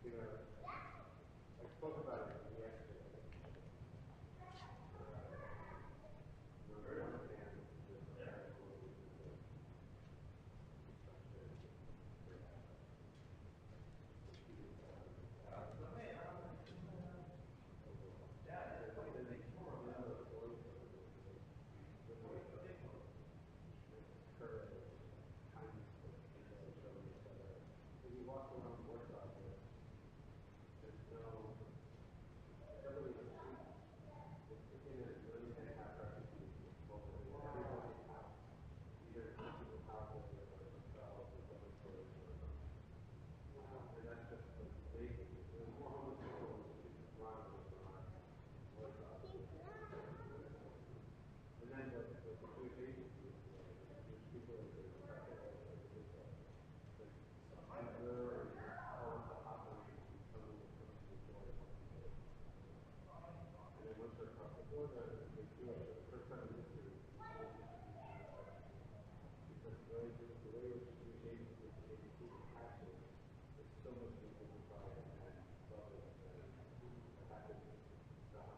You know, I spoke about it yesterday. On the one hand, the radical you walk around Warsaw, there's no, everybody in the street, it's in a million and a half refugees, everybody's house, either people's houses or themselves or dormitories or something. And that's just amazing. There's more homeless people in Toronto than Warsaw. And then the Jewish agency, Jewish people are under all of the operations coming from the border. And then once they're across the border, they do it for the first time in history. Because the way the Jewish agency is taxes is so much more dignified and lovely and happens stuff.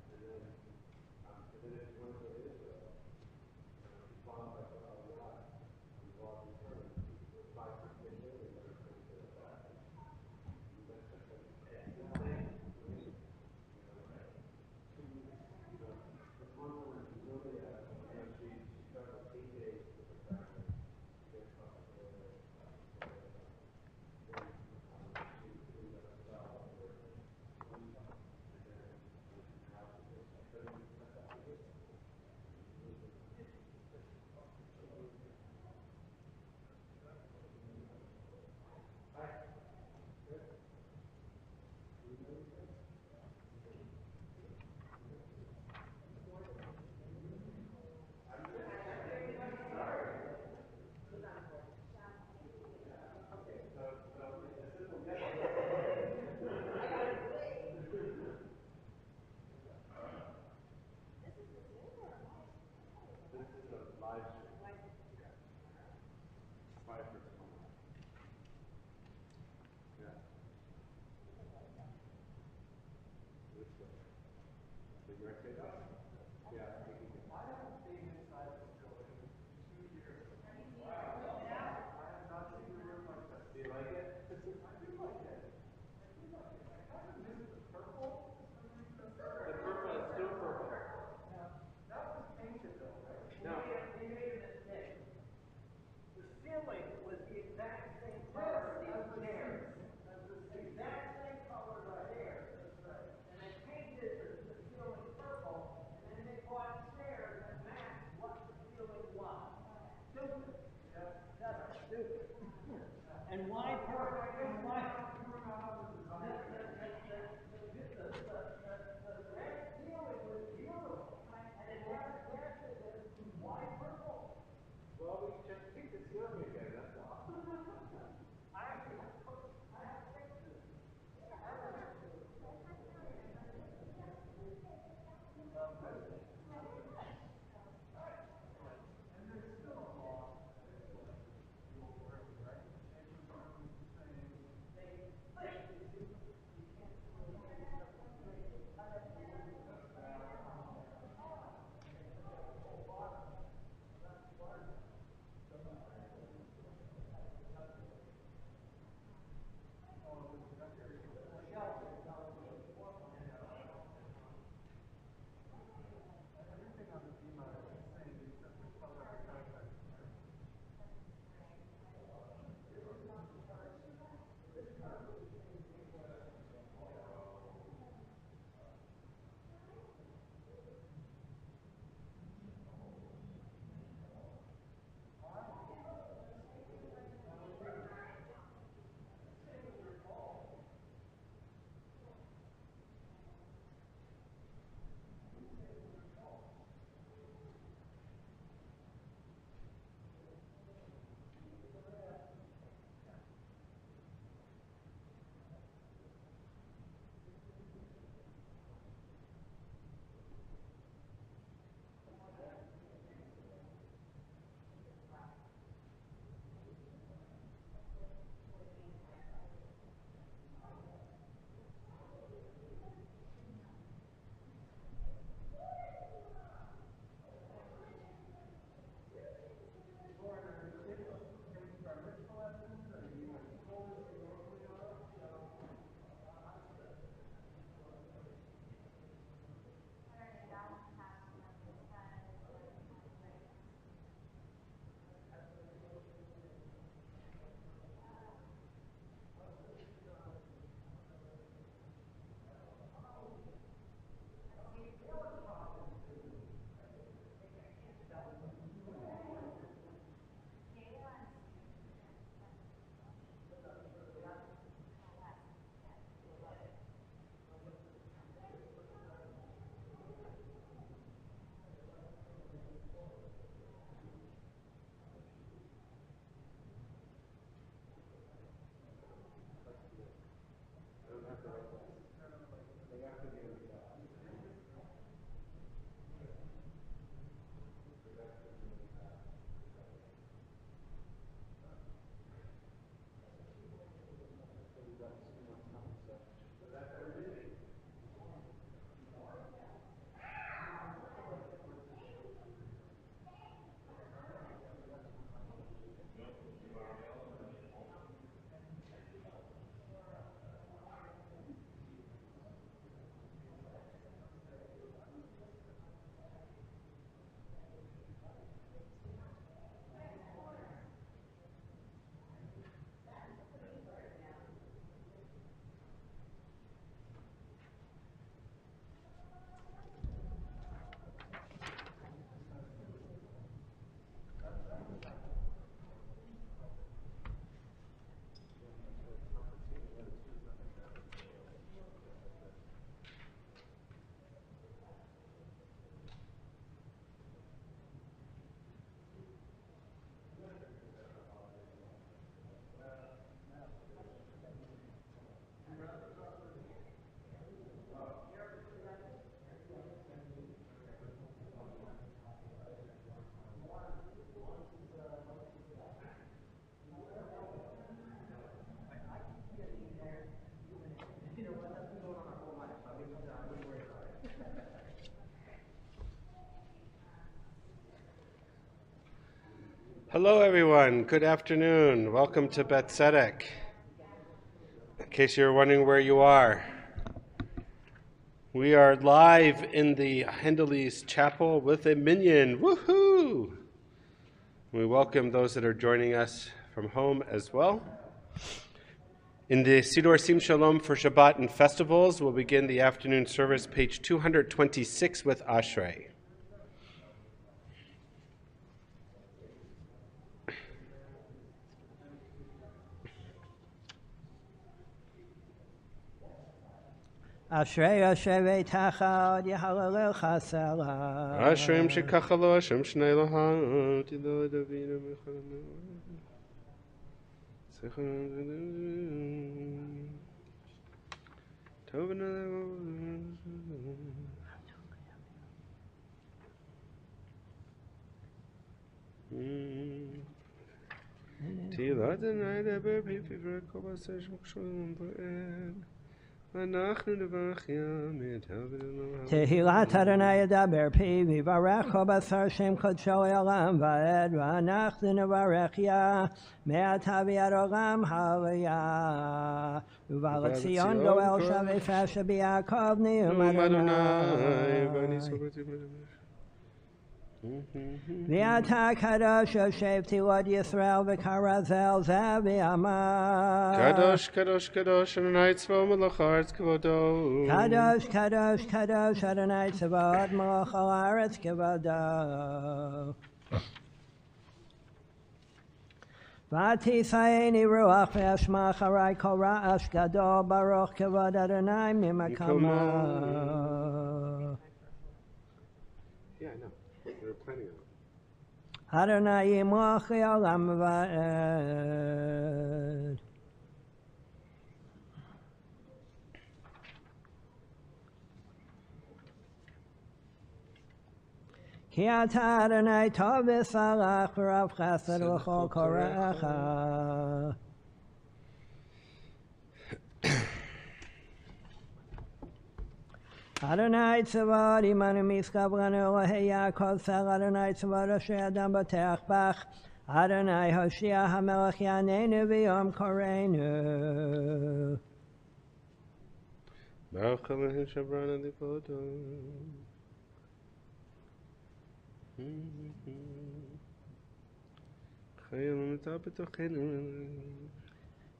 And then if you want to go to Israel, you follow by Havdalah, you walk in front of 5 million buildings that are coming to the back. That's just like insane. This one woman, Julia, she traveled 8 days with her family. She gets off the border. Then she flew to Havdalah for a week, and then now she's studying Haggadah. This is a live stream. 5%. Yeah. This way. So you're okay? Yeah, I think you can. I haven't been inside this building in 2 years. Wow. I have not seen a room like this. Do you like it? I do like it. I kind of miss the purple. The purple is still purple. Yeah. That was painted though, right? No. They made a mistake. The ceiling was the exact same color as the stairs. The exact same color right there. That's right. And they painted the ceiling purple, and then they bought stairs that matched what the ceiling was. Stupid. Yeah. That's stupid. And why purple? And why? The red ceiling was beautiful. And it never matched it. Why purple? Well, we just picked the ceiling again, that's all. I have pictures. And there's still a law that you will work, right? And you are saying Hello, everyone. Good afternoon. Welcome to Bet Tzedek. In case you're wondering where you are, we are live in the Untitled Chapel with a minyan. Woohoo! We welcome those that are joining us from home as well. In the Siddur Sim Shalom for Shabbat and festivals, we'll begin the afternoon service, page 226 with Ashrei. Ashrei Ashrei Tachad Yehalel Chasela. Ashrei Shekachalo Hashem Shnei Laha Tilo Davina Mechananu. Tehilat Adonai Yadaber Pi Vivarech Basar Shem Kodsho Elam Vaed V'anach Nevarech Ya Me'ata V'yad Olam Havaya Uvalat Zion Goel Shavei Fasha B'Yakov Ni'um Adonai V'ata Kadosh Yoshev Tilad Yisrael V'Karazel Zavi Amar Kadosh, Kadosh, Kadosh, Adonai Tzvah Melech Haaretz Kavodo. Kadosh, Kadosh, Kadosh, Adonai Tzvaot Melech Haaretz Kavodo. V'tisayeni ruach ve'ashma charai kol ra'ash gadol baruch kavod Adonai mimakamo. Yeah, I know. We were planning on it. Adonai yimloch le'olam va'ed. Ki ata Adonai tov v'salach v'rav chesed v'chol korecha. Adonai tzavod imanu miskav lanu Elohei Yaakov sel Adonai tzavod asher adam b'teach bach. Adonai Hoshea hamelech yanenu v'yom koreinu. Baruch Elohim Shabrana Lipodo.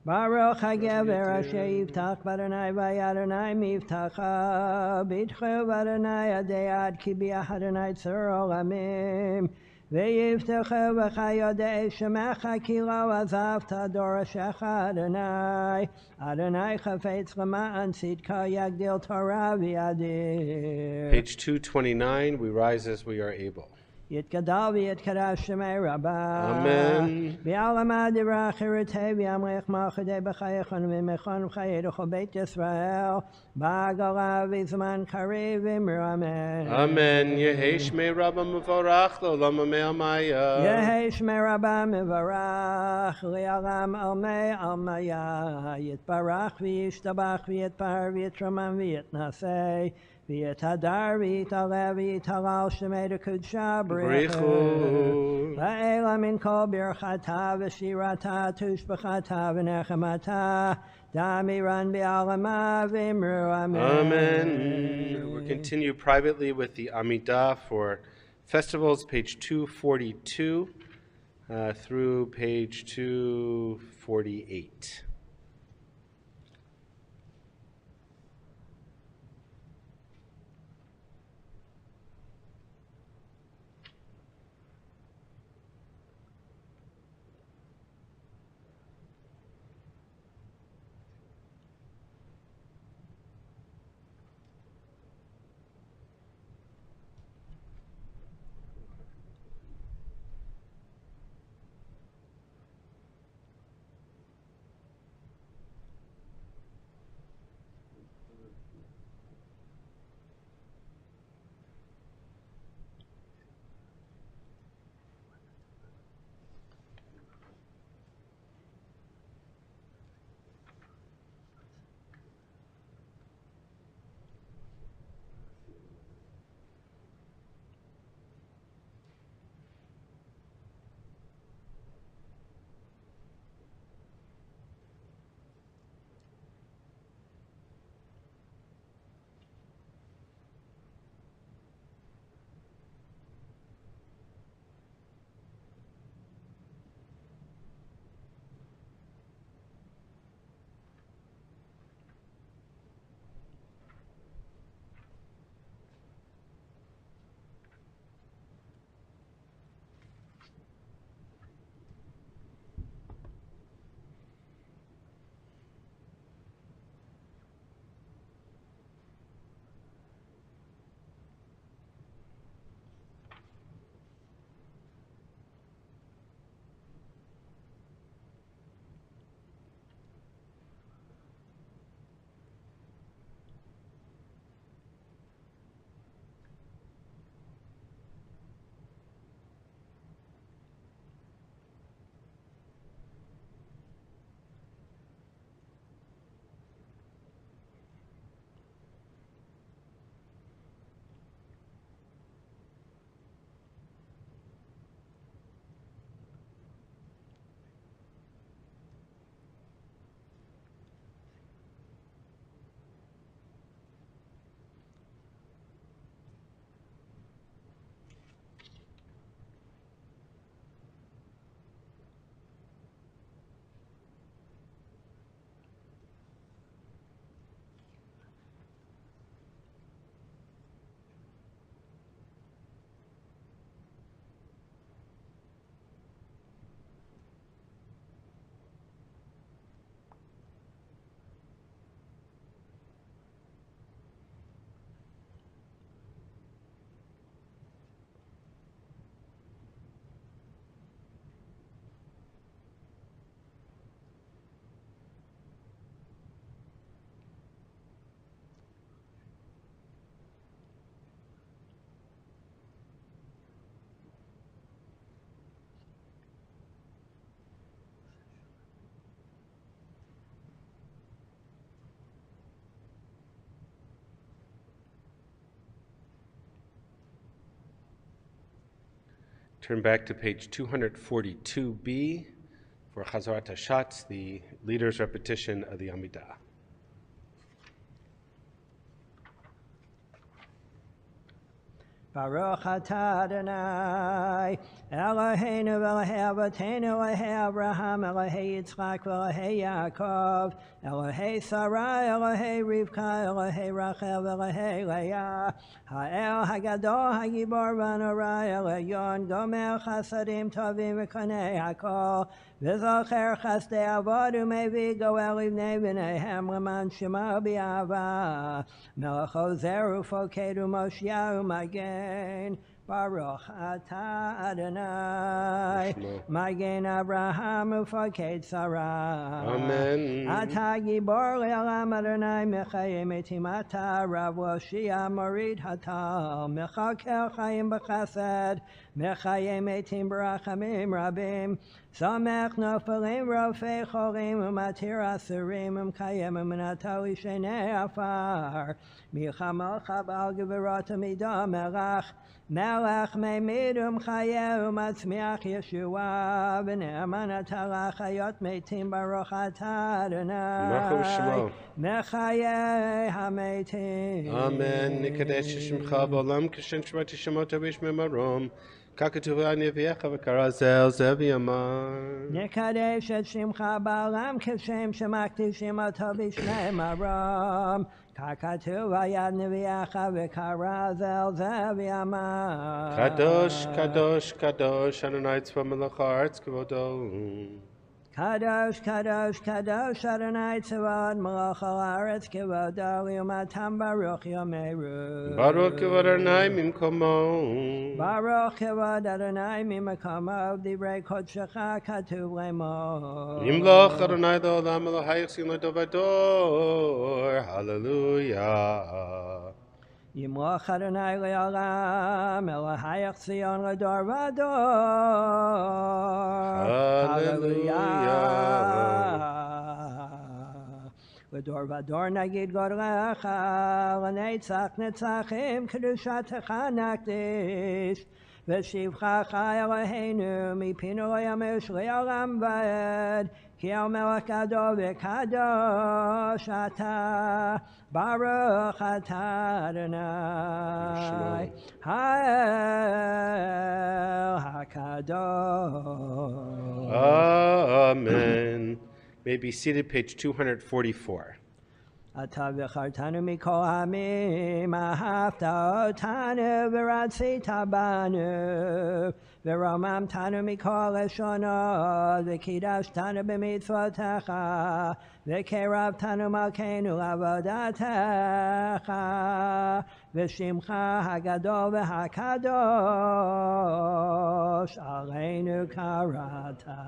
Baruch HaGever asher yiftach b'Adonai v'Adonai mivtacha b'itchu b'Adonai adei ki b'yach Adonai tzur olamim v'yiftachu v'chayodei shemecha ki lo azavta dorashecha Adonai Adonai chafetz l'ma'an tzidka yagdil Torah v'yadir. Page 229, we rise as we are able. Yitgadal v'yitkadosh shemei Rabbah. Amen. V'alamad divrach hiritei v'yamlech malchadei b'chayechon v'mechon v'chayeduch Beit Yisrael b'agala v'zman karev v'imru amen. Amen. Yehi Shmei Rabba Mevorach L'olam Amaya. Yehi Shmei Rabba Mevorach Li'olam Almei Almaya Yitbarach v'yishtabach v'yitpar v'yitraman v'yitnasei v'yitadar v'yitaleh v'yitalal shemei d'kudsha b'richu v'ela min kol birchata v'shirata tushbachata v'nechemata damiran b'alama v'imru amen. Amen. We'll continue privately with the Amidah for festivals, page 242 through page 248. Turn back to page 242b for Chazarat Hashatz, the leader's repetition of the Amidah. Baruch atah Adonai, Eloheinu v'Elokei Avotenu, Elokei Abraham, Elokei Yitzchak, v'Elokei Yaakov, Elokei Sarai, Elokei Rivka, Elokei Rachel, v'Elokei Leah, Ha'el Hagadol, Hagibor v'Anorai, Elyon, Gomer Chasadim Tovim v'Konei Hakol, v'Zocher Chasdei Avod u'Mevi Goel Livnei V'neihem L'man Shema B'Ava, Melech Ozer u'Foked u'Moshiach u'Magen, Baruch atah Adonai, Magen Abraham u'Foked Sarah. Amen. Atah Gibor Le'olam Adonai, Mechayim etim atah, Rav Loshia Morid Hatal, Mechakel Chaim B'Chesed, Mechayim etim B'Rachamim Rabim, Samech Nofalim Rofei Cholim U'Matir Asurim U'Mkayem U'Menatali Shenei Afar, Milchamocha B'al Gevirot Amidah Melech, Melech Meimid U'Mchayeh U'Matzmiach Yeshua, V'ne'eman Atah L'Chayot Meitim Baruch atah Adonai, Mechayeh HaMeitim. Amen. Nikadesh Shemcha B'Olam Kishen Shemati Shemot Avish Memarom. Kakatuv Aniviecha V'Karazel Zevi Amar. Nikadesh et Shemcha B'Olam Kishem Shemakti Shemot Avish Memarom. Kakatuv Ayad Niviecha V'Karazel Zevi Amar. Kadosh, Kadosh, Kadosh, Adonai Tzva Melech Haaretz Kvodo. Kadosh, Kadosh, Kadosh, Adonai Tzavod, Melech Haaretz Kvodo, Liumatam Baruch Yomeru. Baruch Kevod Adonai Mimkomo. Baruch Kevod Adonai Mimakomo, Divrei Kodshecha Katuv Lemor. Yimloch Adonai D'Olam Elohayich Sin L'Dovador. Hallelujah. Yimloch Adonai Le'olam, Elohayach Zion L'Dor Vador. Hallelujah. L'Dor Vador Nagid Godlecha, L'Netzach Netzachim, Kedushatecha Nakdish, V'Shivchacha Eloheinu, Mipinu Le'yamesh Le'olam Va'ed, Ki El Melech Gadol V'Kadosh Atah, Baruch atah Adonai, Ha'el HaKadosh. Amen. May be seated, page 244. Atah v'chartanu mikol hamim, ahavta otanu v'ratzita banu, v'romamtanu mikol leshonot, v'kidashtanu b'mitzvotecha, v'keravtanu malkeinu lavodatecha, v'shimcha hagadol v'hakadosh, aleinu karata.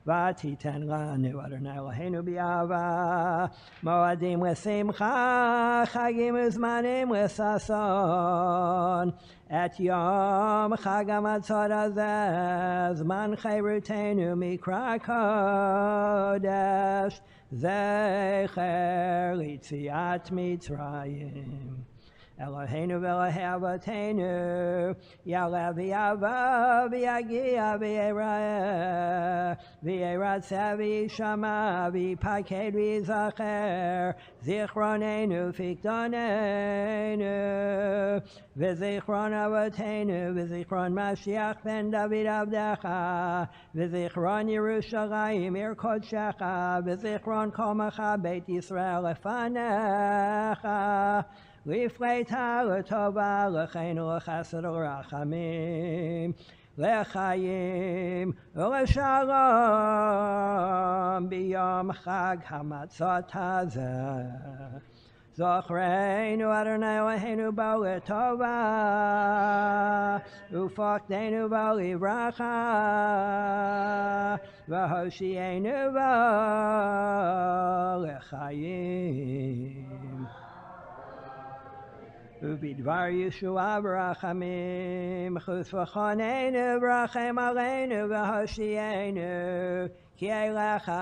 Vatiten lanu Adonai Eloheinu b'Ava, Moadim l'simcha, Chagim u'zmanim l'sason, Et Yom Chag HaMatzot hazeh, Zman Cherutenu mikra kodesh, Zecher l'Yitziat Mitzrayim. Eloheinu v'Elokei Avotenu, Ya'aleh v'Yava v'Yagia v'Yireh, v'Yiratzeh v'Yishama v'Yipaked v'Yizacher, Zichronenu v'Fikdonenu, v'Zichron Avotenu, v'Zichron Mashiach ben David Avdecha, v'Zichron Yerushalayim Ir Kodshecha, v'Zichron Komacha Beit Yisrael lefanecha, Lifreita l'tova l'cheinu l'chesed l'rachamim, l'chayim l'shalom b'yom chag hamatzot hazeh. Zochreinu Adonai Eloheinu bo l'tova, ufakdeinu bo livracha, v'hoshienu bo l'chayim. Ubidvar Yeshua v'rachamim, chutz v'choneinu v'rachem aleinu v'hoshienu, ki eilecha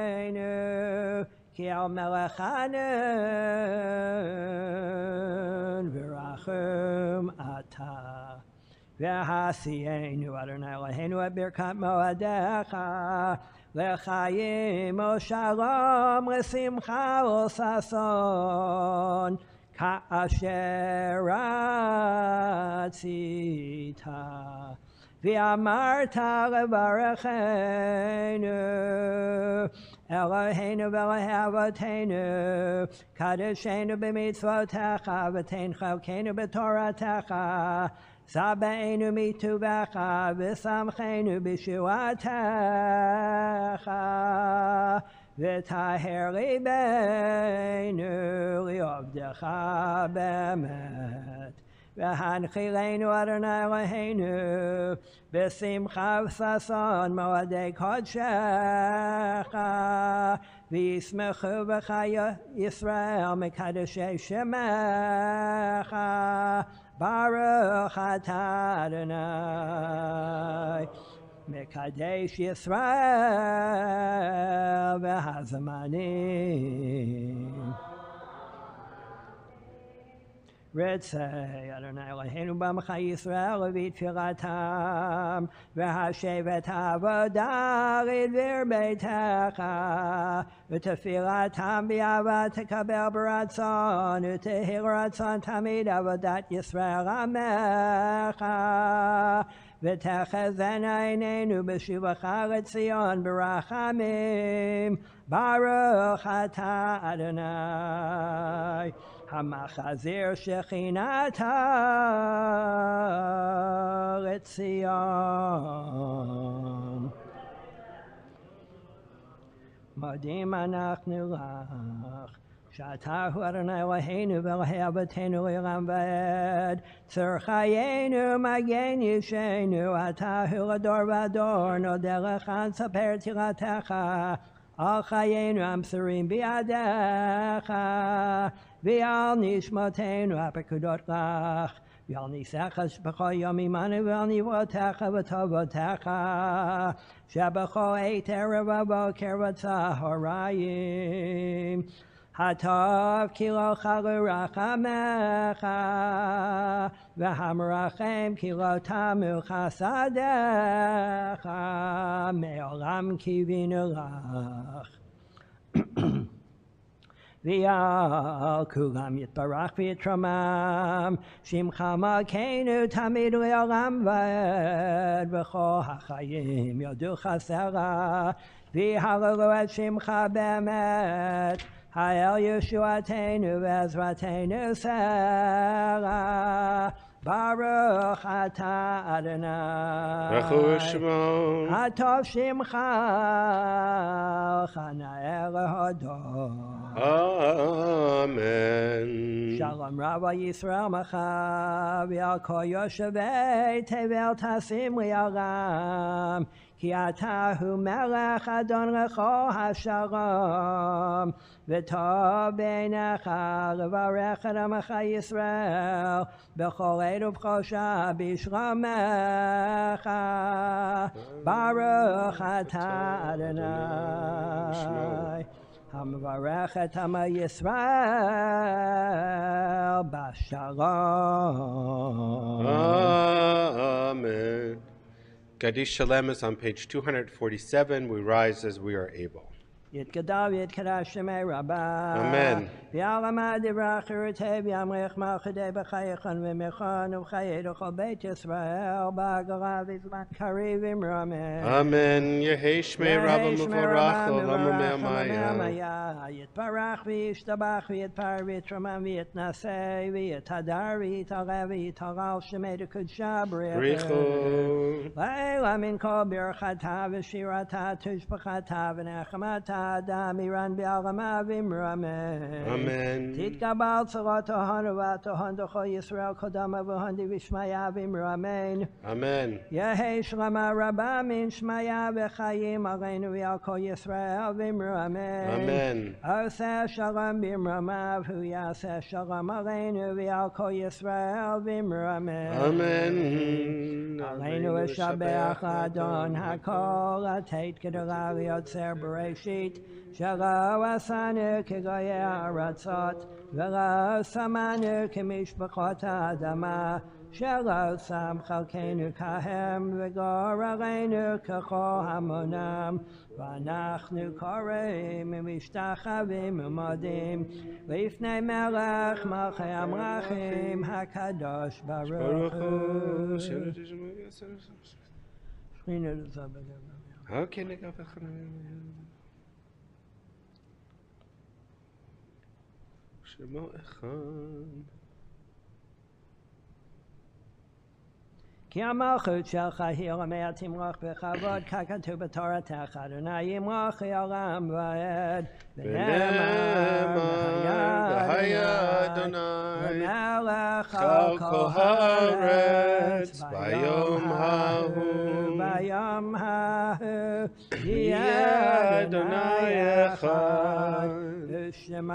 eineinu, ki el melech hanun v'rachum atah. והעשיינו אדוני אלוהינו את ברכת מועדיך לחיים ושלום לשמחה וששון כאשר רצית. ואמרת לברכנו אלוהינו ואלוהי אבותינו קדשנו במצוותיך ותן חלקנו בתורתך שבענו מטובך ושמחנו בישועתך וטהר ליבנו לעבדך באמת. והנחילנו אדוני אלוהינו בשמחה וששון מועדי קודשך וישמחו בך ישראל מקדשי שמך ברוך אתה אדוני מקדש ישראל והזמנים. רצה אדוני אלוהינו בעמך ישראל ובתפילתם והשבת עבודה לדבר ביתך ותפילתם באהבה תקבל ברצון ותהי רצון תמיד עבודת ישראל עמך ותחזינה עינינו בשובך לציון ברחמים ברוך אתה אדוני המחזיר שכינתה לציון. מודים אנחנו לך שאתה הוא אדוני אלוהינו ואלוהי אבותינו לעולם ועד צור חיינו מגן ישנו אתה הוא לדור ודור נודה לך נספר תהילתך על חיינו המסורים בידיך ועל נשמותינו הפקודות לך ועל ניסך בכל יום עמנו ועל נברותיך וטובותיך שבכל עת ערב ובוקר וצהריים הטוב כי לא חלו רחמך והמרחם כי לא תמו חסדיך מעולם קיווינו לך. ועל כולם יתברך ויתרומם שמך מלכנו תמיד לעולם ועד וכל החיים יודו חסרה והללו את שמך באמת האל ישועתנו ועזרתנו סלע ברוך אתה אדוני ברוך שמו הטוב שמך חנאה להודות. אמן. שלום רב על ישראל עמך ועל כל יושבי תבל תשים לי עולם כי אתה הוא מלך אדון לכל השלום וטוב בעיניך לברך את עמך ישראל בכל עת ובכל שעה בשלומך ברוך אתה אדוני המברך את עמי ישראל בשלום. Amen. Gadish Shalem is on page 247. We rise as we are able. יתגדל ויתקדש שמי רבה. אמן. ויעלמה דברי חירותי וימריך מלכותי בחייכון ומכון ובחיי לכל בית ישראל בעגלה בזמן קריב ומרומם. אמן. יהי שמי רבה מבורך לעולם ומעמיה. יתברך וישתבח ויתפאר ויתרומם ויתנשא ויתהדר ויתעלה ויתהלל שמי דקודשה בריחו. לילה מן כל ברכתה ושירתה תשבחתה ונחמתה אדם אירן בעלמה ומרומם. אמן. תתקבל צרות ההון ובתהון דכל ישראל קודמה והון דבשמיה ומרומם. אמן. יהי שלמה רבה מן שמיה וחיים עלינו ועל כל ישראל ומרומם. אמן. עושה שלום במרומיו הוא יעשה שלום עלינו ועל כל ישראל ומרומם. אמן. עלינו לשבח לאדון הכל לתת גדולה ליוצר בראשית שלא עשנו כגויי הארצות ולא שמנו כמשפחות האדמה שלא שם חלקנו כהם וגורלנו ככל המונם, ואנחנו קוראים ומשתחווים ומודים לפני מלך מלכי המלכים הקדוש ברוך הוא. Okay, Shemo Echad. כי המלכות שלך היא עולמי תמלוך בכבוד ככתוב בתורתך, אדוני ימלוך עולם ועד. ונאמר והיה אדוני למלך על כל הארץ ביום ההוא. ביום ההוא יהיה אדוני אחד ושמו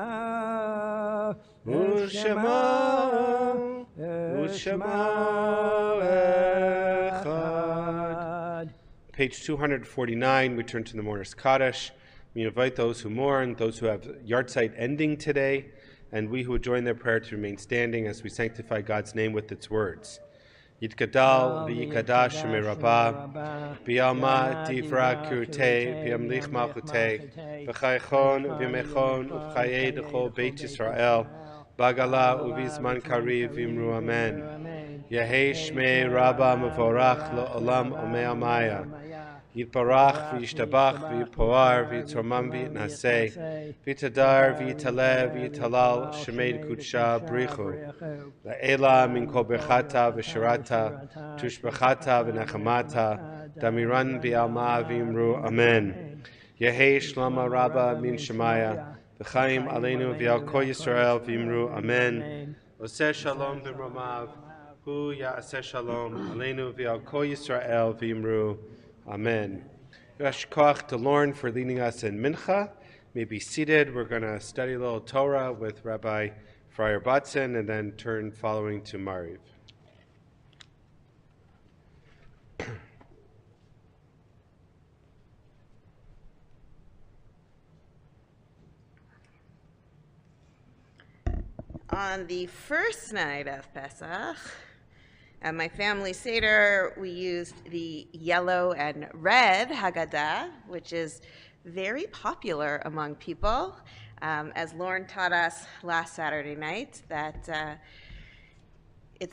echad. Page 249, we turn to the Mourner's Kaddish. We invite those who mourn, those who have yahrzeit ending today, and we who would join their prayer to remain standing as we sanctify God's name with its words. Yitgadal v'yikadash mirabah, b'yalma divra kurte, b'yamlich malchute, b'chaychon v'mechon uv'chaye d'chol Beit Yisrael, Bagala uvizman kariv v'imru amen. Yehei shmei rabba mevorach lo'olam omei amaya. Yitbarach v'yishtabach v'yipoar v'yitzormam v'yitnaseh v'yitadar v'yitaleh v'yitalal shemei kudsha brichu la'ela min kol berchata v'shirata tushbachata v'nechamata damiran v'yalma v'imru amen. Yehei shlama rabba min shemaya v'chaim aleinu v'yal kol Yisrael v'imru amen. Oseh shalom b'mromav hu ya'aseh shalom aleinu v'yal kol Yisrael v'imru amen. Yesh koach to Lauren for leading us in Minhah. May be seated. We're going to study a little Torah with Rabbi Friar Batson and then turn following to Maariv. On the first night of Pesach, at my family Seder, we used the yellow and red Haggadah, which is very popular among people. As Lauren taught us last Saturday night, that it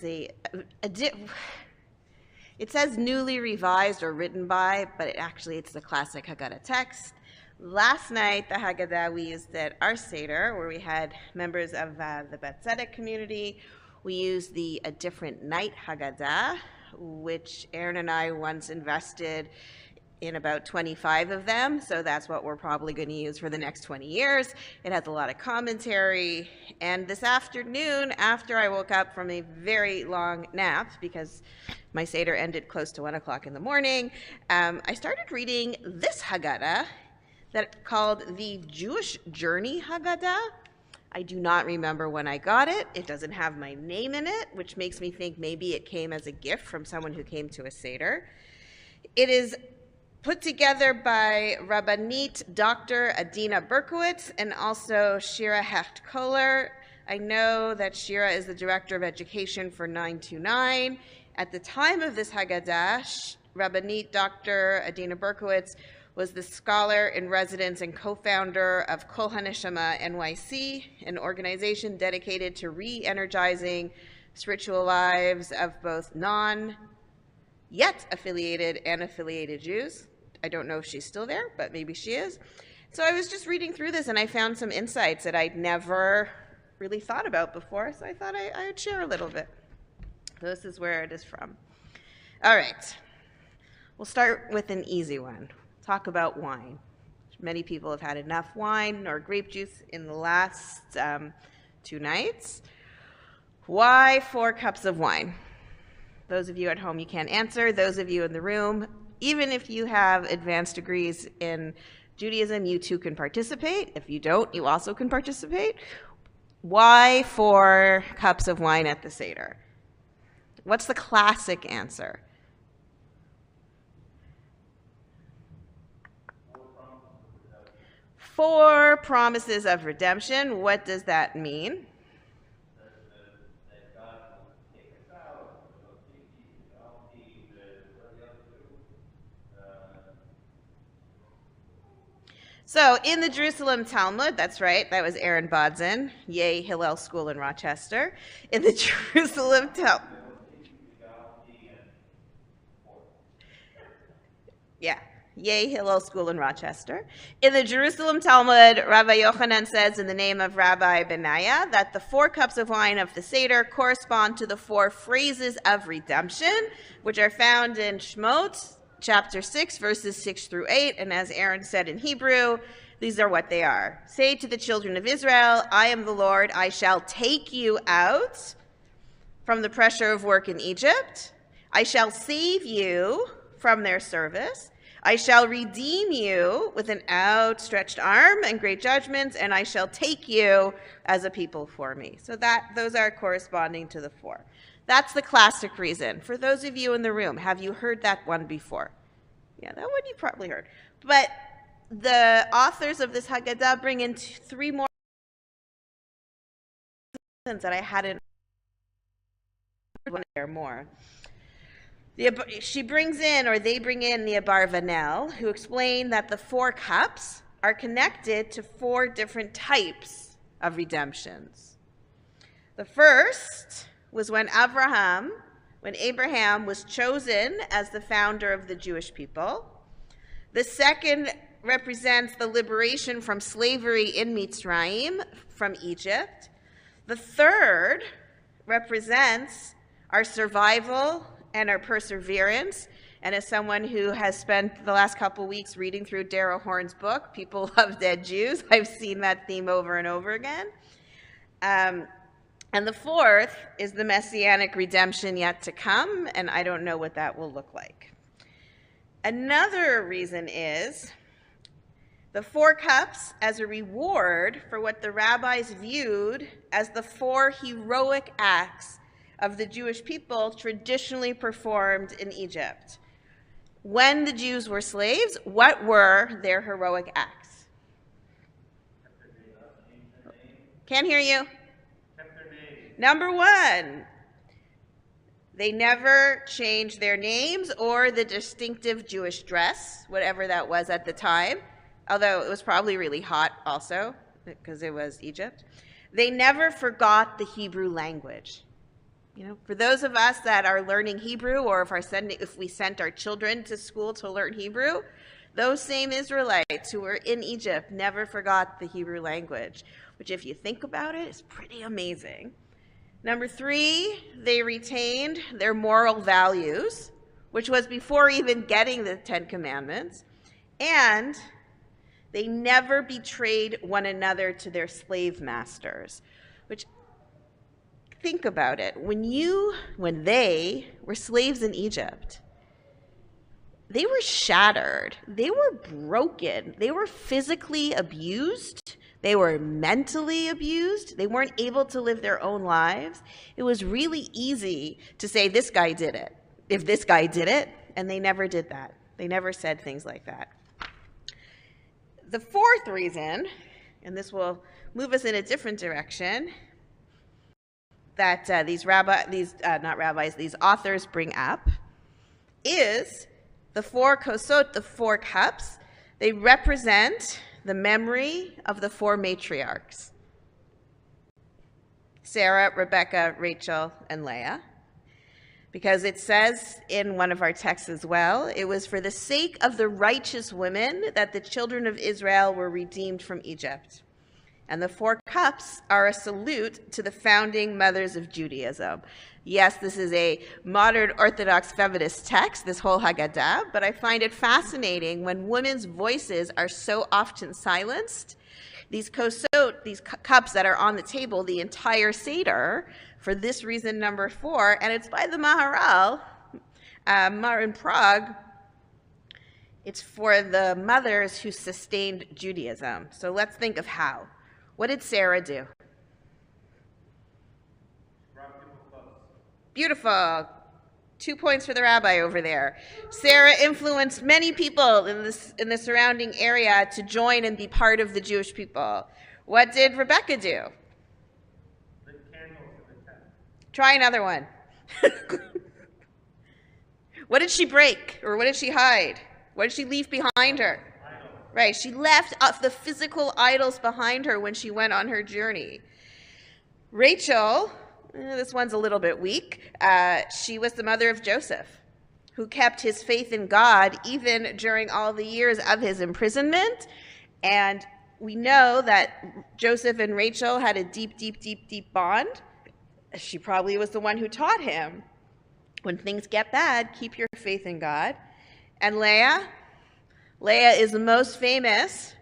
says newly revised or written by, but it's the classic Haggadah text. Last night, the Haggadah we used at our Seder, where we had members of the Bet Tzedek community. We used a different night Haggadah, which Aaron and I once invested in about 25 of them, so that's what we're probably going to use for the next 20 years. It has a lot of commentary, and this afternoon, after I woke up from a very long nap, because my Seder ended close to 1 o'clock in the morning, I started reading this Haggadah that's called the Jewish Journey Haggadah. I do not remember when I got it. It doesn't have my name in it, which makes me think maybe it came as a gift from someone who came to a Seder. It is put together by Rabbanit Dr. Adina Berkowitz and also Shira Hecht-Kohler. I know that Shira is the Director of Education for 929. At the time of this Haggadah, Rabbanit Dr. Adina Berkowitz was the scholar in residence and co-founder of Kol HaNeshama NYC, an organization dedicated to re-energizing spiritual lives of both non-yet affiliated and affiliated Jews. I don't know if she's still there, but maybe she is. So I was just reading through this and I found some insights that I'd never really thought about before, so I thought I would share a little bit. So this is where it is from. All right, we'll start with an easy one. Talk about wine. Many people have had enough wine or grape juice in the last 2 nights. Why 4 cups of wine? Those of you at home, you can't answer. Those of you in the room, even if you have advanced degrees in Judaism, you too can participate. If you don't, you also can participate. Why 4 cups of wine at the Seder? What's the classic answer? Four promises of redemption. What does that mean? So in the Jerusalem Talmud, that's right, that was Aaron Bodson, Yay Hillel School in Rochester. In the Jerusalem Talmud, yeah, Yay Hillel School in Rochester. In the Jerusalem Talmud, Rabbi Yochanan says in the name of Rabbi Benaiah that the 4 cups of wine of the Seder correspond to the 4 phrases of redemption, which are found in Shmot, chapter 6, verses 6 through 8. And as Aaron said in Hebrew, these are what they are. Say to the children of Israel, I am the Lord, I shall take you out from the pressure of work in Egypt. I shall save you from their service. I shall redeem you with an outstretched arm and great judgments, and I shall take you as a people for me. So those are corresponding to the 4. That's the classic reason. For those of you in the room, have you heard that one before? Yeah, that one you probably heard. But the authors of this Haggadah bring in 3 more that I hadn't heard more. She brings in, or they bring in, the Abarvanel, who explain that the 4 cups are connected to 4 different types of redemptions. The first was when Abraham was chosen as the founder of the Jewish people. The second represents the liberation from slavery in Mitzrayim, from Egypt. The third represents our survival and our perseverance. And as someone who has spent the last couple weeks reading through Darrell Horn's book, People Love Dead Jews, I've seen that theme over and over again. And the fourth is the messianic redemption yet to come, and I don't know what that will look like. Another reason is the 4 cups as a reward for what the rabbis viewed as the 4 heroic acts of the Jewish people traditionally performed in Egypt. When the Jews were slaves, what were their heroic acts? Can't hear you. Number 1, they never changed their names or the distinctive Jewish dress, whatever that was at the time, although it was probably really hot also because it was Egypt. They never forgot the Hebrew language. You know, for those of us that are learning Hebrew, or if we sent our children to school to learn Hebrew, those same Israelites who were in Egypt never forgot the Hebrew language, which, if you think about it, is pretty amazing. Number 3, they retained their moral values, which was before even getting the 10 Commandments, and they never betrayed one another to their slave masters, which, think about it. When they were slaves in Egypt, they were shattered. They were broken. They were physically abused. They were mentally abused. They weren't able to live their own lives. It was really easy to say, this guy did it. If this guy did it, and they never did that. They never said things like that. The 4th reason, and this will move us in a different direction, that these authors bring up, is the 4 kosot, the 4 cups. They represent the memory of the 4 matriarchs: Sarah, Rebecca, Rachel, and Leah. Because it says in one of our texts as well, it was for the sake of the righteous women that the children of Israel were redeemed from Egypt. And the 4 cups are a salute to the founding mothers of Judaism. Yes, this is a modern Orthodox feminist text, this whole Haggadah, but I find it fascinating when women's voices are so often silenced. These kosot, these cups that are on the table, the entire Seder, for this reason, number 4, and it's by the Maharal, in Prague. It's for the mothers who sustained Judaism. So let's think of how. What did Sarah do? Beautiful. 2 points for the rabbi over there. Sarah influenced many people in the surrounding area to join and be part of the Jewish people. What did Rebecca do? Lit candles in the tent. Try another one. What did she break, or what did she hide? What did she leave behind her? Right, she left the physical idols behind her when she went on her journey. Rachel, this one's a little bit weak. She was the mother of Joseph, who kept his faith in God even during all the years of his imprisonment. And we know that Joseph and Rachel had a deep, deep, deep, deep bond. She probably was the one who taught him, when things get bad, keep your faith in God. And Leah is the most famous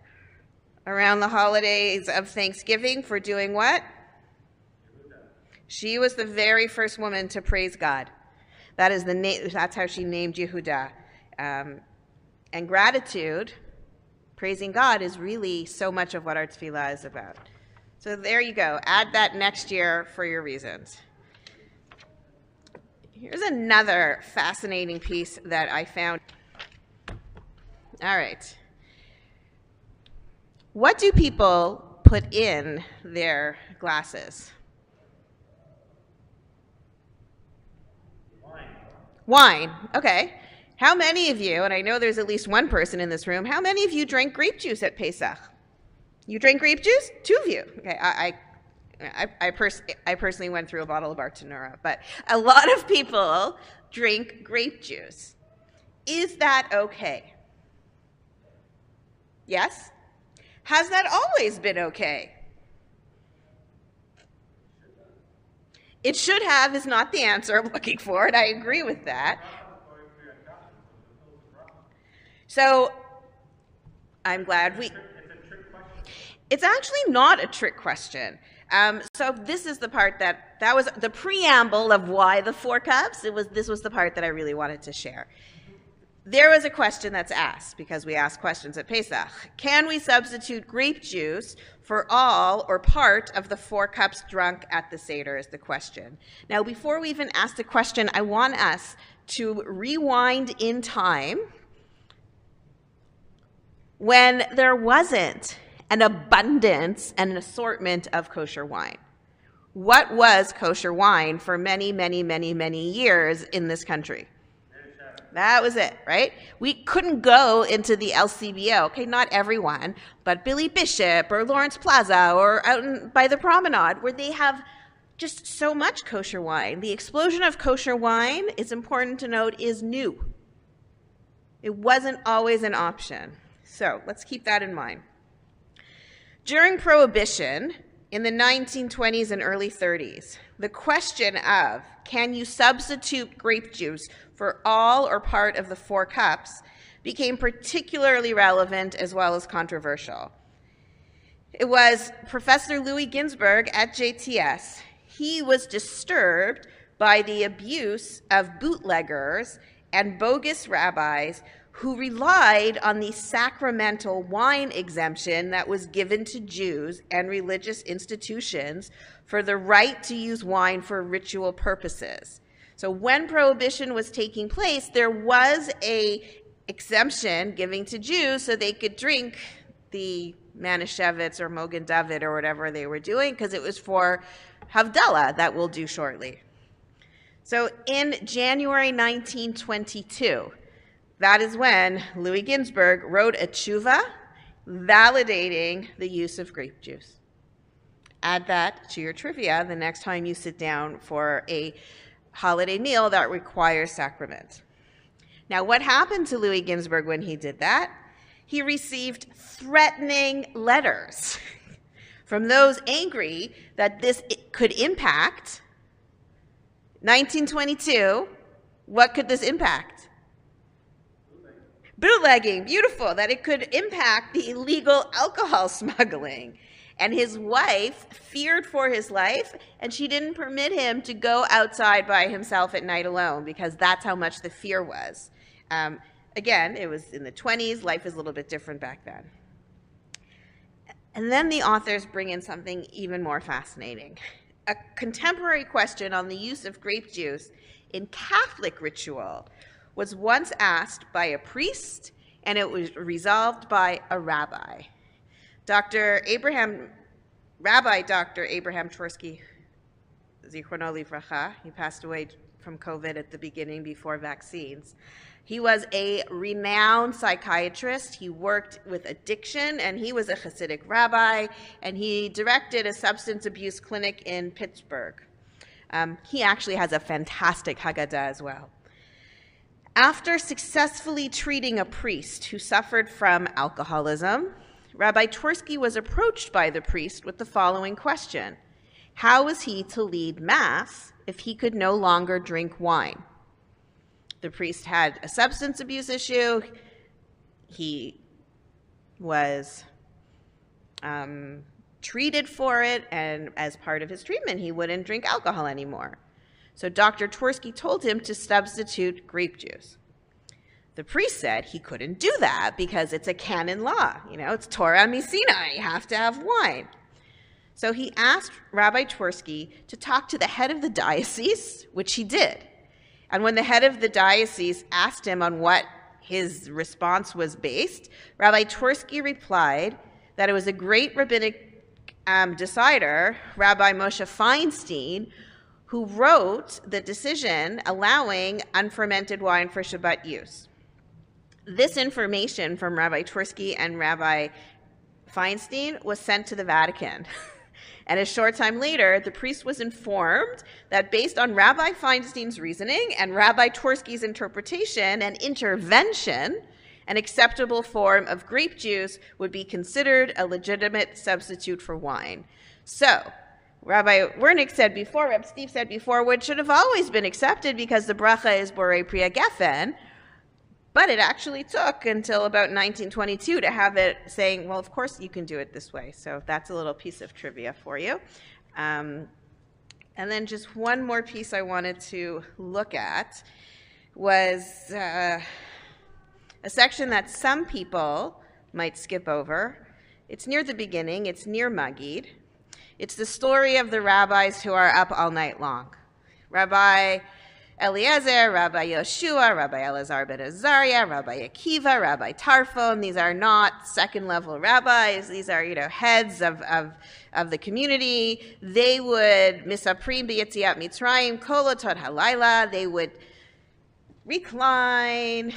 around the holidays of Thanksgiving for doing what? She was the very first woman to praise God. That's how she named Yehudah. And gratitude, praising God, is really so much of what our tefillah is about. So there you go. Add that next year for your reasons. Here's another fascinating piece that I found. All right. What do people put in their glasses? Wine. Okay. How many of you, and I know there's at least one person in this room, how many of you drank grape juice at Pesach? You drank grape juice? 2 of you. Okay. I personally went through a bottle of Bartenura, but a lot of people drink grape juice. Is that okay? Yes? Has that always been okay? It should have is not the answer I'm looking for, and I agree with that. So I'm glad It's actually not a trick question. So this is the part that was the preamble of why the 4 cups. This was the part that I really wanted to share. There was a question that's asked, because we ask questions at Pesach. Can we substitute grape juice for all or part of the 4 cups drunk at the Seder is the question. Now, before we even ask the question, I want us to rewind in time when there wasn't an abundance and an assortment of kosher wine. What was kosher wine for many, many, many, many years in this country? That was it, right? We couldn't go into the LCBO. Okay, not everyone, but Billy Bishop or Lawrence Plaza or out by the Promenade, where they have just so much kosher wine. The explosion of kosher wine, it's important to note, is new. It wasn't always an option. So let's keep that in mind. During Prohibition, in the 1920s and early 30s, the question of, can you substitute grape juice for all or part of the 4 cups, became particularly relevant as well as controversial. It was Professor Louis Ginsburg at JTS. He was disturbed by the abuse of bootleggers and bogus rabbis who relied on the sacramental wine exemption that was given to Jews and religious institutions for the right to use wine for ritual purposes. So when Prohibition was taking place, there was an exemption given to Jews so they could drink the Manischewitz or Mogen David or whatever they were doing, because it was for Havdalah that we'll do shortly. So in January 1922, that is when Louis Ginsburg wrote a tshuva validating the use of grape juice. Add that to your trivia the next time you sit down for a holiday meal that requires sacrament. Now, what happened to Louis Ginsburg when he did that? He received threatening letters from those angry that this could impact. 1922, what could this impact? Bootlegging, beautiful, that it could impact the illegal alcohol smuggling. And his wife feared for his life, and she didn't permit him to go outside by himself at night alone, because that's how much the fear was. Again, it was in the 20s. Life is a little bit different back then. And then the authors bring in something even more fascinating. A contemporary question on the use of grape juice in Catholic ritual was once asked by a priest, and it was resolved by a rabbi. Rabbi Dr. Abraham Tversky, Zichrono Livracha, he passed away from COVID at the beginning before vaccines. He was a renowned psychiatrist. He worked with addiction, and he was a Hasidic rabbi, and he directed a substance abuse clinic in Pittsburgh. He actually has a fantastic Haggadah as well. After successfully treating a priest who suffered from alcoholism, Rabbi Twersky was approached by the priest with the following question: how was he to lead Mass if he could no longer drink wine? The priest had a substance abuse issue. He was treated for it, and as part of his treatment, he wouldn't drink alcohol anymore. So Dr. Twersky told him to substitute grape juice. The priest said he couldn't do that because it's a canon law. It's Torah Misina. You have to have wine. So he asked Rabbi Twersky to talk to the head of the diocese, which he did. And when the head of the diocese asked him on what his response was based, Rabbi Twersky replied that it was a great rabbinic decider, Rabbi Moshe Feinstein, who wrote the decision allowing unfermented wine for Shabbat use. This information from Rabbi Twersky and Rabbi Feinstein was sent to the Vatican. And a short time later, the priest was informed that based on Rabbi Feinstein's reasoning and Rabbi Twersky's interpretation and intervention, an acceptable form of grape juice would be considered a legitimate substitute for wine. So, Rabbi Wernick said before, Reb Steve said before, which should have always been accepted because the bracha is Borei Priya Geffen, but it actually took until about 1922 to have it saying, well, of course you can do it this way. So that's a little piece of trivia for you. And then just one more piece I wanted to look at was a section that some people might skip over. It's near the beginning. It's near Magid. It's the story of the rabbis who are up all night long. Rabbi Eliezer, Rabbi Yoshua, Rabbi Elazar ben Azariah, Rabbi Akiva, Rabbi Tarfon. These are not second-level rabbis. These are, heads of the community. They would misaprim b'yetziat Mitzrayim kol otod halayla. They would recline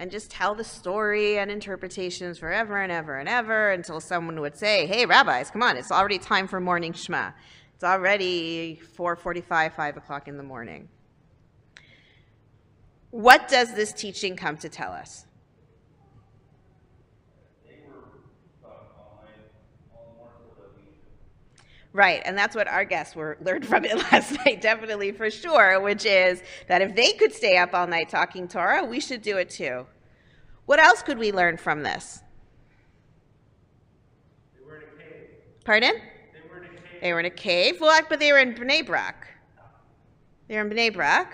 and just tell the story and interpretations forever and ever and ever until someone would say, hey, rabbis, come on, it's already time for morning Shema. It's already 4:45, 5 o'clock in the morning. What does this teaching come to tell us? Right, and that's what our guests learned from it last night, definitely for sure, which is that if they could stay up all night talking Torah, we should do it too. What else could we learn from this? They were in a cave. Pardon? They were in a cave, well, but they were in Bnei Brak. They were in Bnei Brak.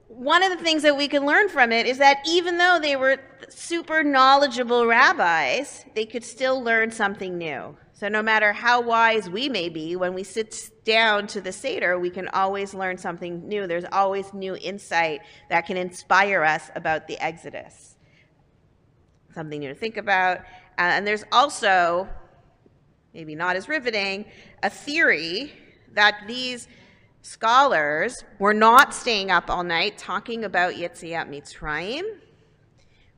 One of the things that we can learn from it is that even though they were super knowledgeable rabbis, they could still learn something new. So no matter how wise we may be, when we sit down to the Seder, we can always learn something new. There's always new insight that can inspire us about the Exodus. Something new to think about. And there's also, maybe not as riveting, a theory that these scholars were not staying up all night talking about Yetziat Mitzrayim,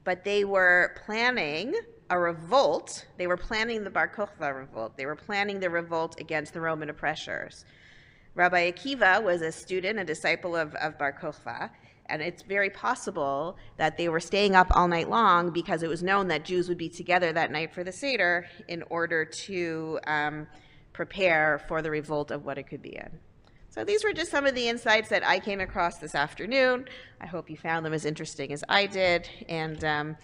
but they were planning a revolt. They were planning the Bar Kokhba revolt. They were planning the revolt against the Roman oppressors. Rabbi Akiva was a student, a disciple of Bar Kokhba, and it's very possible that they were staying up all night long because it was known that Jews would be together that night for the Seder in order to prepare for the revolt of what it could be in. So these were just some of the insights that I came across this afternoon. I hope you found them as interesting as I did. And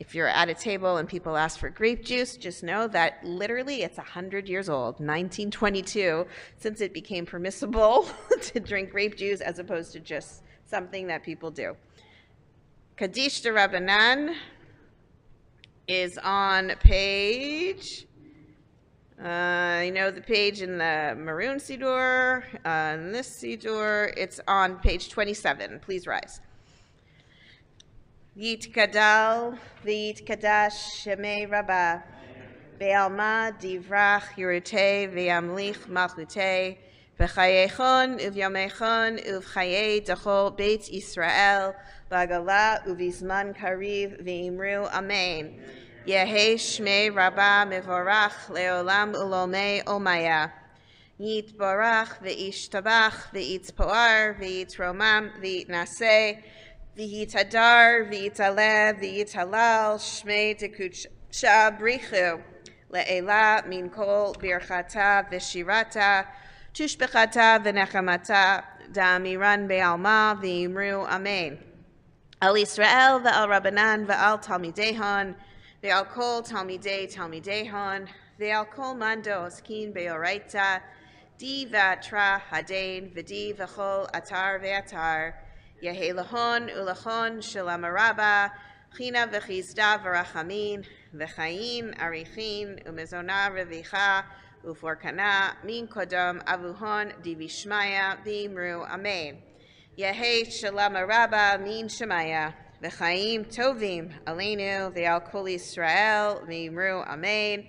if you're at a table and people ask for grape juice, just know that literally it's 100 years old, 1922, since it became permissible to drink grape juice as opposed to just something that people do. Kaddish de Rabbanan is on page, the page in the maroon Siddur, in this Siddur, it's on page 27. Please rise. Yitkadal v'yitkadash shemei Rabbah, ve'alma divrach yurutei ve'amlich malchutei, V'chayechon uvyamechon uvchaye dachol beit Yisrael b'agala uvizman kariv v'imru amen. Yehe shmei rabba mevorach leolam ulomei omaya. Yitbarach v'ishtabach v'yitzpoar v'yitromam v'yitnaseh v'yitadar v'yitaleh v'yitalal shmei dekudsha brichu le'ela min kol birchata v'shirata tushbechata v'nechamata da'amiran be'alma v'yimru amen. Al Yisrael ve'al Rabbanan ve'al Talmidehon ve'al kol Talmidehon ve'al kol mando oskin be'oraita di v'atra hadain v'di v'chol atar ve'atar yehe lachon ulachon shalom rabba china v'chizda v'rachamin v'chayin arichin u'mezona revicha u'forkana min kodom avuhon di v'shmaya v'imru amen. Yehe shalom rabba min shemaya v'chaim tovim aleinu ve'al kol Yisrael v'imru amen.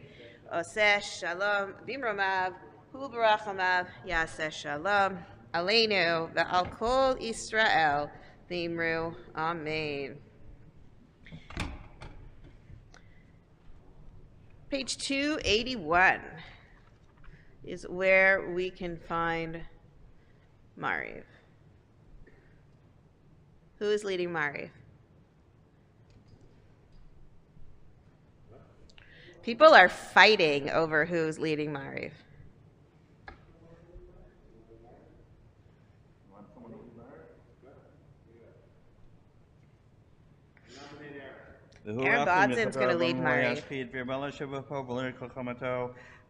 Oseh shalom b'imromav hu barachamav yaseh shalom aleinu ve'al kol Yisrael v'imru amen. Page 281 is where we can find Maariv. Who is leading Maariv? People are fighting over who's leading Maariv. Aaron Bodson's going to lead Maariv.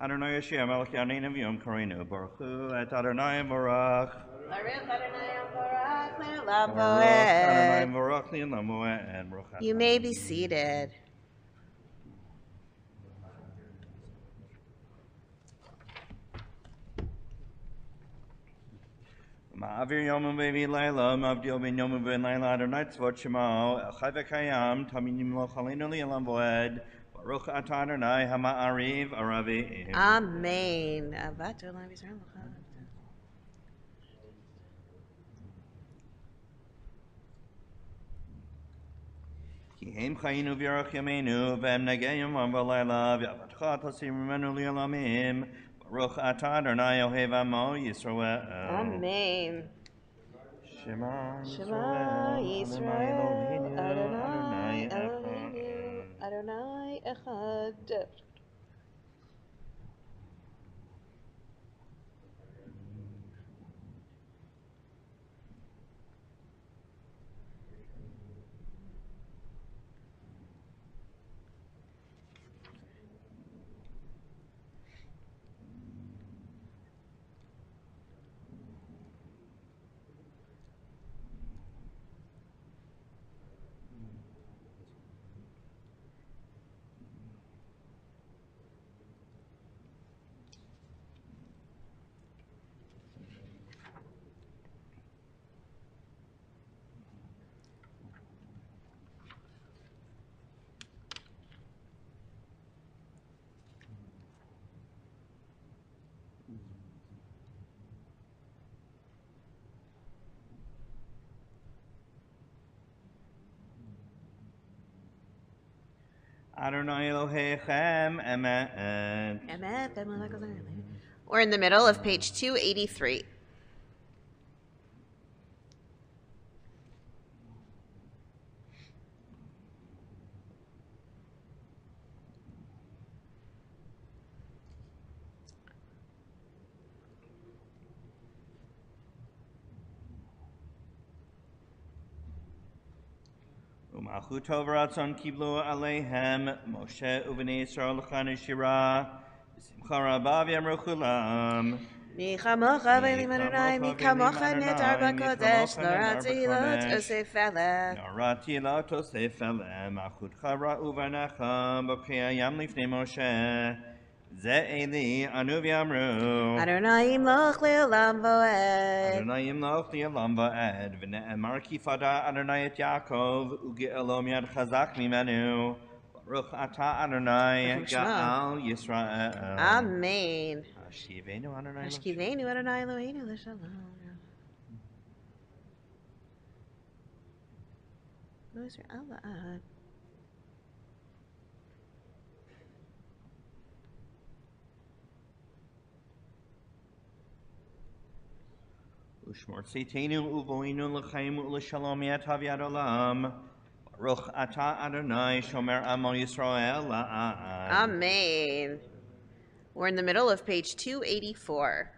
Adonai Yeshua Melech Yaneinu V'Yom Korinu Baruch Hu Et Adonai Barach Baruch Adonai Baruch Le'olam Baruch Adonai Voed. Barach Le'olam Voed Baruch You may be seated. Ma'avir Yom V'Vi Laila Ma'avdil Ben Yom V'Ven Laila Adonai Tzvot Shemo Echad V'Kayam Tamid Yimloch Aleinu Le'olam Voed Baruch Atah Adonai HaMa'ariv Aravi. Amen. Ki Heim Chayinu V'Yarach Yameinu V'Em Negeyim Vam V'Laila V'Avatcha Tasim Menu Li'Olamim Baruch Atah Adonai Ohev Amo Yisroel. Amen. Shema Shema Yisrael Adonai Adonai Eloheinu Adonai Echad. Adonai Elohechem Emet. We're in the middle of page 283. Umachutov Ratzon Kiblu Aleihem Moshe Uvnei Yisrael L'chan Shira Simcha Rabba V'Yamru Chulam. Mi chamocha v'elim Adonai, mi kamocha netar b'kodesh, Norat Tehilot Osef Eleh. Norat Tehilot Osef Eleh Machutcha Ra'u V'Nacham B'Kei Hayam Lifnei Moshe Ze Eli Anu V'Yamru Adonai imloch le'olam voed. Adonai Imloch Li'olam Va'ed V'Ne'emar Ki Fada Adonai Et Yaakov Uge'elom Yad Chazak Mimenu Baruch Atah Adonai Ga'al Yisrael. Amen. Ashivenu Adonai Ashkivenu Adonai Eloheinu l'shalom. Yisrael la'ad. Ushmor Tzitenu Uvoinu L'chaim U'L'Shalom Yatav Yad Olam. Baruch Ata Adonai Shomer Amo Yisrael La'ad. Amen. We're in the middle of page 284.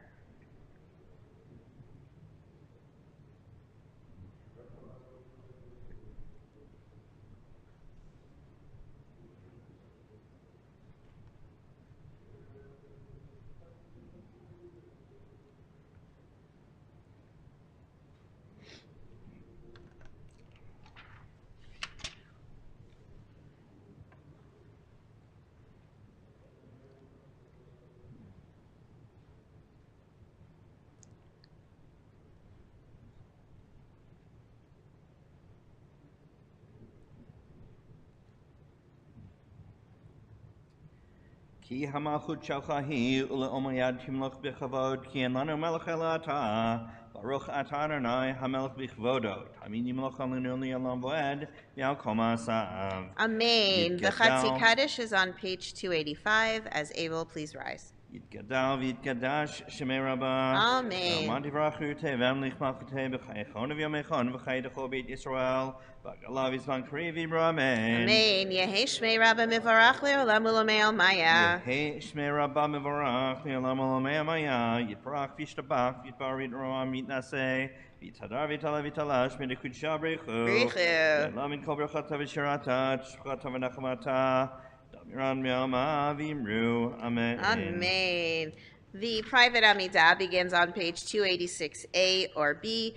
Ki hamachut shalcha hi ule'omo yad timloch b'chavod ki en lanu melech ela ata baruch ata Adonai hamelech b'chavodo tamin yimloch alenu li'olam voed v'al kol ma'asav. Amen. The Yitgadal. Chatzi Kaddish is on page 285. As able, please rise. Yitgadal v'yitgadash shemei rabbah. Amen. V'amanti v'rachute v'amlich malchute b'chayechon v'yomechon v'chaydechol beit Yisrael v'galav yizman kri v'ibra amen. Amen. Yehi Shmei Rabba Mivarach Le'olam Ulamei Almaya. Yehi shmei rabbah mevorach le'olam olamei amaya yitbarach v'yishtabach v'yitbarit roam yitnaseh v'yitadar v'yitala v'yitalash v'yitkudsha b'rechu Brichu. v'yelamin kol berachata v'shirata t'shchata v'nachamata damiran me'ama v'imru amen. Amen. The private Amidah begins on page 286A or B.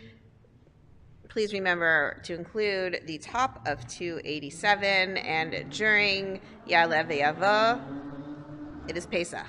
Please remember to include the top of 287 and during Ya'aleh V'Yavo, it is Pesach.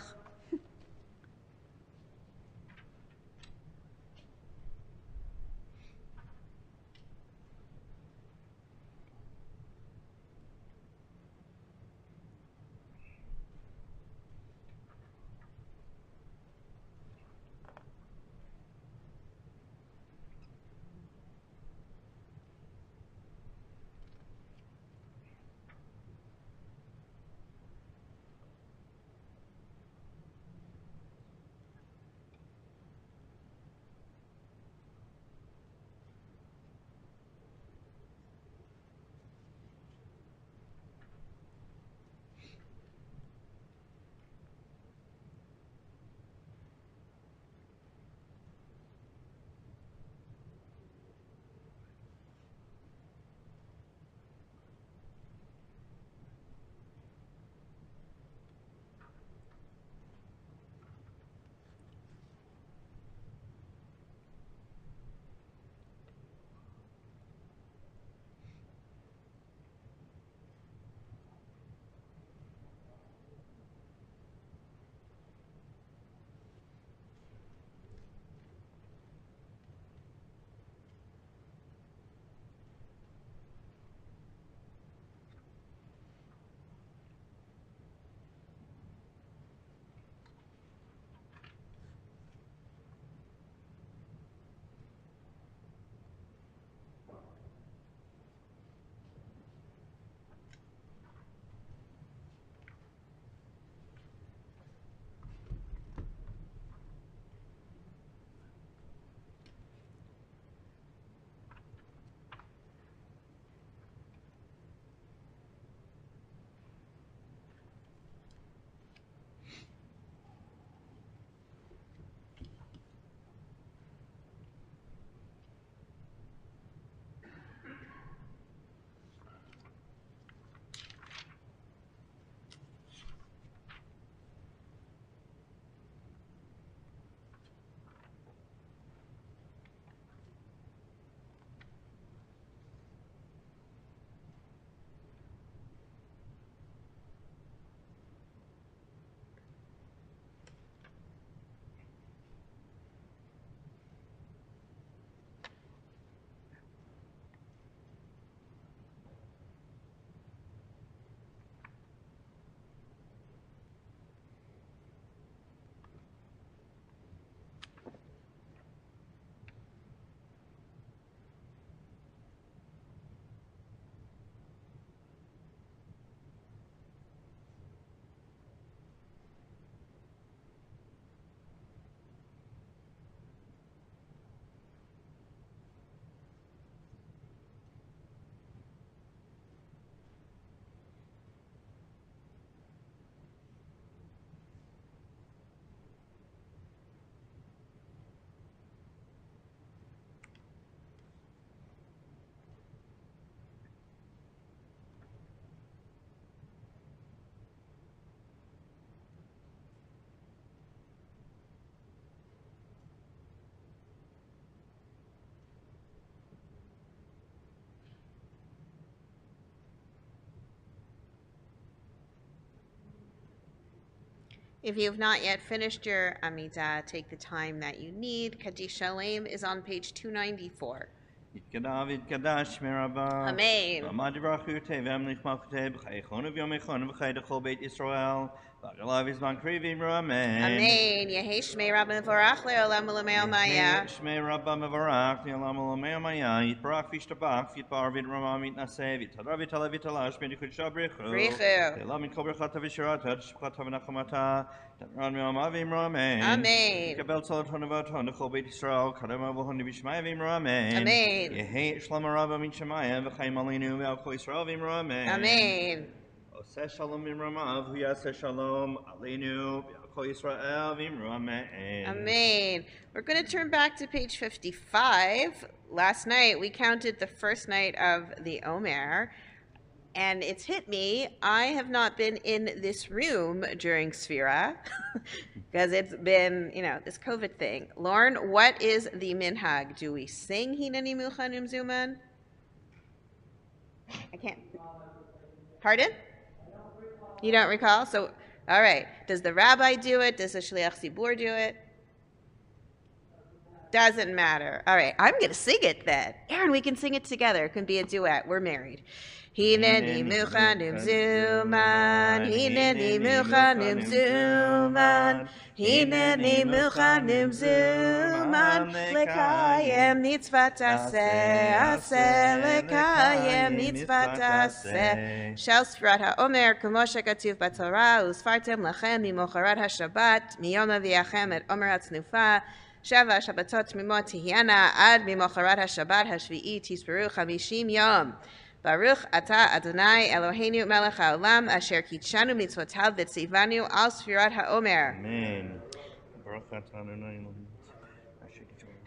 If you have not yet finished your Amidah, take the time that you need. Kaddish Shalem is on page 294. יתגדל ויתקדש שמי רבה. אמן. ועמד ברכותי והמליך מלכותי בחייכון וביומייכון ובחיי לכל בית ישראל. ועגלה בזמן קריבים אמן. אמן. יהי שמי רבה מבורך לעולם ולעולמי עלמיה. שמי רבה מבורך לעולם ולעולמי עלמיה. יתברך וישתבח ויתפאר ויתרומם ויתנשא ויתהדר ויתעלה ויתעלה שמי לקודשו בריחו. תהילה מכל ברכתה ושירתה תשבחתה ונחמתה. תמרן מעלמה ואמרו אמן. אמן. יקבל צלתנו ואתנו לכל בית ישראל. קדם אבוהנו בשמיא ואמרו אמן. אמן. יהי שלום רבה מן שמיים וחיים עלינו ועל כל ישראל ואמרו אמן. אמן. עושה שלום ממרומיו, הוא יעשה שלום עלינו ועל כל ישראל ואמרו אמן. Amen. We're going to turn back to page 55. Last night we counted the first night of the Omer, and it's hit me. I have not been in this room during Sfira because it's been, this COVID thing. Lauren, what is the minhag? Do we sing Hineni Muchanim Zuman? I can't. Pardon? You don't recall? So, all right. Does the rabbi do it? Does the Shliach Tzibur do it? Doesn't matter. All right. I'm going to sing it then. Aaron, we can sing it together. It can be a duet. We're married. Hineni Muchanim Zuman. Hineni Muchanim Zuman. Hineni Muchanim Zuman. Lekayem mitzvat aseh. Aseh lekayem mitzvat aseh. Shel Sfirat HaOmer, Kamo shekatuv b'Torah, Usfartem lachem mimocharat haShabbat, miyom aviachem et Omer hatznufa, Sheva Shabbatot tmimot tihyana, ad mimocharat haShabbat hashvi'i tisperu chamishim yom. Baruch atah Adonai Eloheinu melech haolam, asher kitshanu mitzvotav v'tzivanu al Sfirat HaOmer. Amen. Baruch atah Adonai Eloheinu.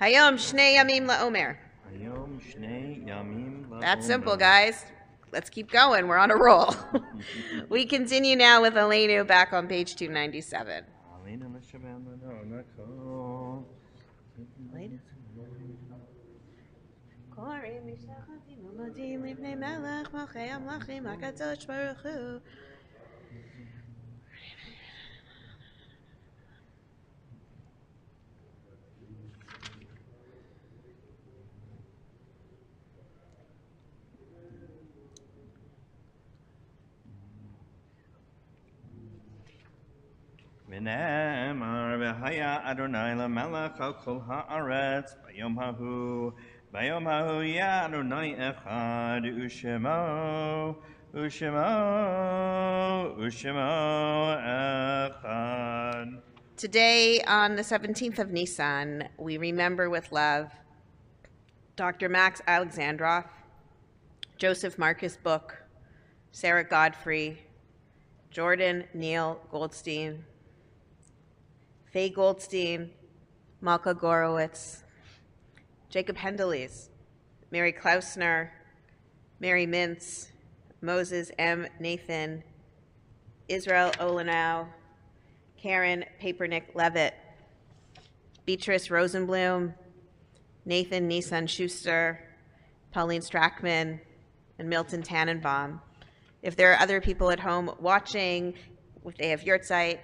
Hayom shnei yamim la'Omer. Hayom shnei yamim la'Omer. That's simple, guys. Let's keep going. We're on a roll. We continue now with Aleinu back on page 297. ונאמר והיה אדוני למלך על כל הארץ ביום ההוא יהיה אדוני אחד ושמו אחד. Today, on the 17th of Nisan, we remember with love Dr. Max Alexandrov, Joseph Marcus Book, Sarah Godfrey, Jordan Neal Goldstein, Faye Goldstein, Malka Gorowitz, Jacob Hendeles, Mary Klausner, Mary Mintz, Moses M. Nathan, Israel Olanow, Karen Papernick Levitt, Beatrice Rosenblum, Nathan Nissan Schuster, Pauline Strackman, and Milton Tannenbaum. If there are other people at home watching, if they have yurtzeit,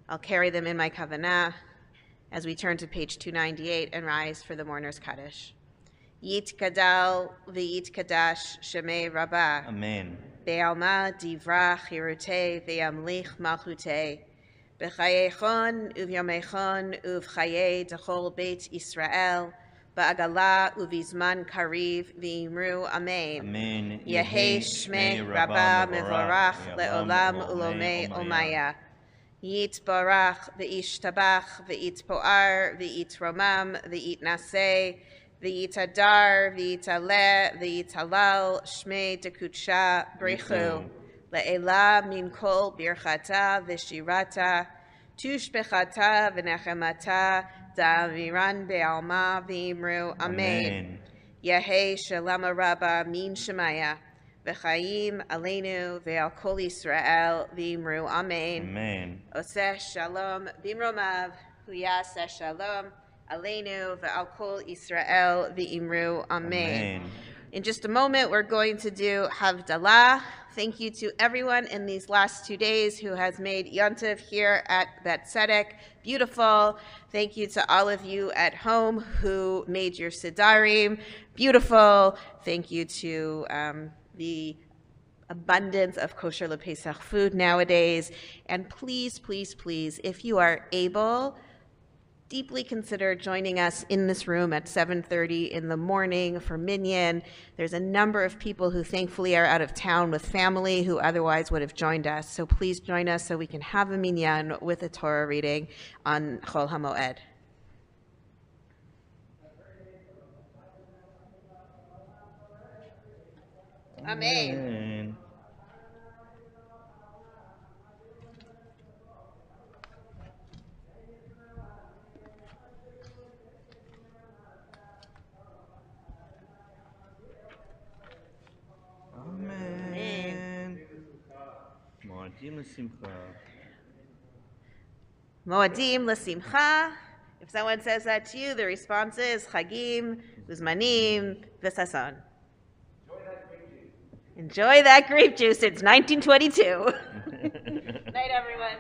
I'll carry them in my kavanah as we turn to page 298 and rise for the mourner's kaddish. Yit kadal v'yit kadash shemei rabah. Amen. Be'alma divra chirute ve'amlich malchute. B'chayechon uvyomechon uvchaye dechol beit Israel. Ba'agala uvizman kariv v'imru amen. Amen. Yehei shmei rabba mevorach le'olam ulomei omaya. Yit barach v'it tabach v'it po'ar v'it romam v'it naseh v'it adar v'it aleh v'it halal shmei dekutsha brichu le'ela min kol birchata v'shirata tushbechata v'nechemata da'aviran be'alma v'imru amen. Yehei shalama rabba min shemaya v'chaim aleinu ve'al kol Yisrael v'imru amen. Amen. Oseh shalom bimromav huyaseh shalom aleinu ve'al kol Yisrael v'imru amen. In just a moment, we're going to do Havdalah Thank you to everyone in these last 2 days who has made Yontif here at Bet Tzedek beautiful. Thank you to all of you at home who made your Sidarim beautiful. Thank you to the abundance of kosher LePesach food nowadays. And please, please, please, if you are able, deeply consider joining us in this room at 7:30 in the morning for Minyan. There's a number of people who thankfully are out of town with family who otherwise would have joined us. So please join us so we can have a Minyan with a Torah reading on Chol HaMoed. Amen. Amen. Moadim l'simcha. Moadim l'simcha. If someone says that to you, the response is Chagim, Uzmanim, V'sason. Enjoy that grape juice. It's 1922. Night, everyone.